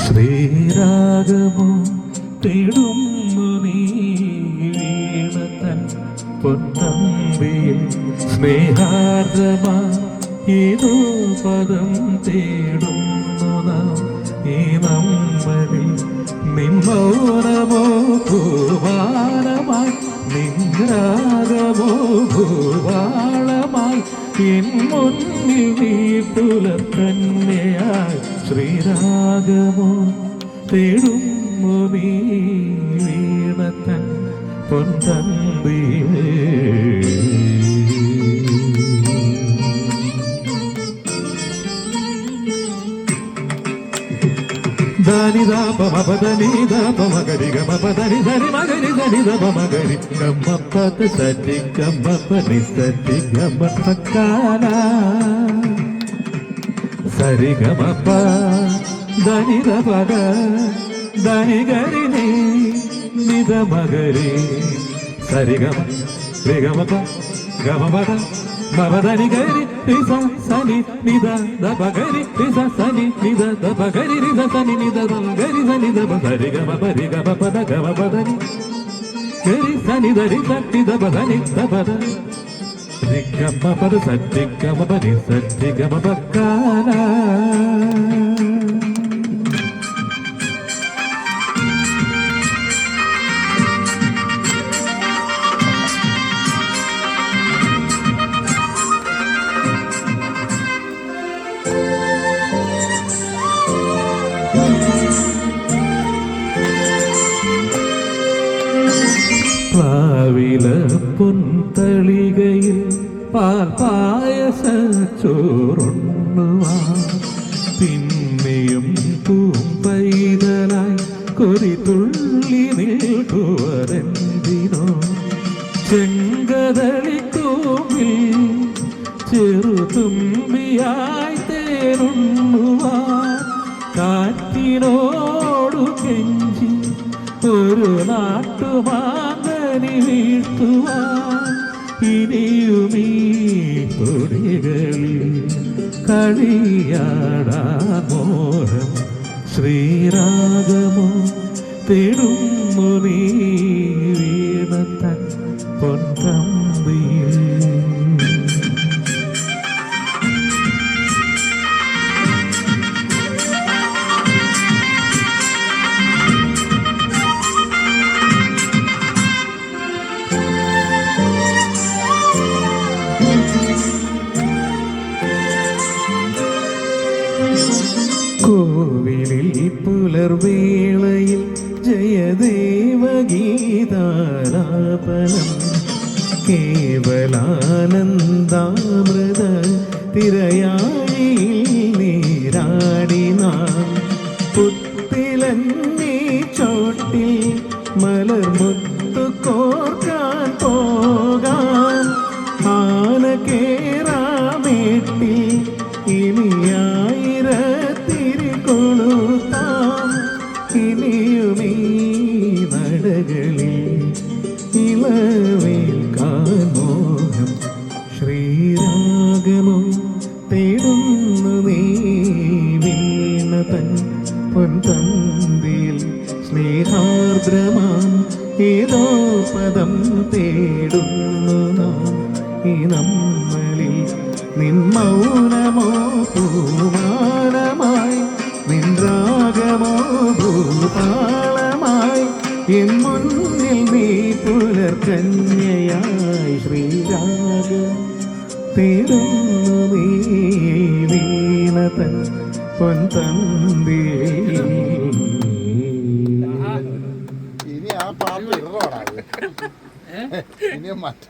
ശ്രീരാഗമോ തേടുന്നു നീ വീണതൻ പൊന്നമ്പിയിൽ സ്നേഹാർദ്രമാ ഏതോ പദം തേടുന്നു നാം ഈ നമ്മളിൽ നിൻമൗനമോ ഭൂവാളമായി നിൻരാഗമോ ഭൂവാളമായി എൻ മുന്നിൽ നീ പുലർക്കന്യയായി ശ്രീരാഗമോ തേടുന്നു നീ വീണതൻ പൊൻതമ്പിയിൽ ധനി ദാപ മപദനി ദാപ മഗരി ഗമ പദനി ധനി മഗരി ധനി ദപ മഗരി ഗമ പദ സരി ഗമ പനി സരി ഗമ പക്കാന സരി ഗമ പ ധനി ദപ ഗ ധനി ഗരി നി നിദ മഗരി സരി ഗമ രി ഗമ പ ഗമ പദ മപദനി ഗരി റിസ സനി നിദ ദപ ഗരി റിസ സനി നിദ ദപ ഗരി റിസ സനി നിദ ദപ ഗരി സനി ദപ സരി ഗമ പരി ഗമ പദ ഗമ പദനി ഗരി സനി ദരി സനി ദപ സനി ദപ ദ രി ഗമ പദ സരി ഗമ പരി സരി ഗമ പക്കാന പ്ലാവില പൊൻതളികയിൽ പാൽ പായസ ചോറുണ്ണുവാൻ പിന്നെയും പൂമ്പൈതലായി കൊതിതുള്ളി നിൽക്കുവരെന്തിനോ ചെങ്കതളിക്കൂമ്പിൽ ചെറുതുമ്പിയായി തേനുണ്ണുവാൻ കാറ്റിനോടു കെഞ്ചി ഒരു നാട്ടുമാങ്ങനി വീഴ്ത്തുവാൻ ഇനിയുമീ തൊടികളിൽ കളിയാടാൻ മോഹം ശ്രീരാഗമോ തേടുന്നു നീ വീണതൻ പൊൻതമ്പിയിൽ കോവിലിൽ പുലർവേളയിൽ ജയദേവഗീതാലാപനം കേവലാനന്ദാമൃത തിരയായി നീരാടി നാം പുത്തിലന്നീ ചോട്ടിൽ മലർമുത്തു കോർക്കാൻ പോകാൻ ആന കേറാമേട്ടി ഇനിയായിരത്തിരി കൊളുത്താം ഇനിയുമീ നടകളിൽ ഇളവേൽക്കാൻ മോഹം ശ്രീരാഗമോ തേടുന്നു നീ വീണതൻ പൊൻതമ്പിയിൽ സ്നേഹാർദ്രമാം ഏതോ പദം തേടുന്നു നാം ഈ നമ്മളിൽ നിൻ മൗനമോ പൂമാനമായി നിൻ രാഗമോ ഭൂപാളമായി എൻ മുന്നിൽ നീ പുലർക്കന്യയായി ശ്രീരാഗം തേടുന്നു നീ വീണതൻ പൊൻതമ്പിയിൽ. ഇനി ആ പാട്ട് ഇറോടാ ഇനി മറ്റേ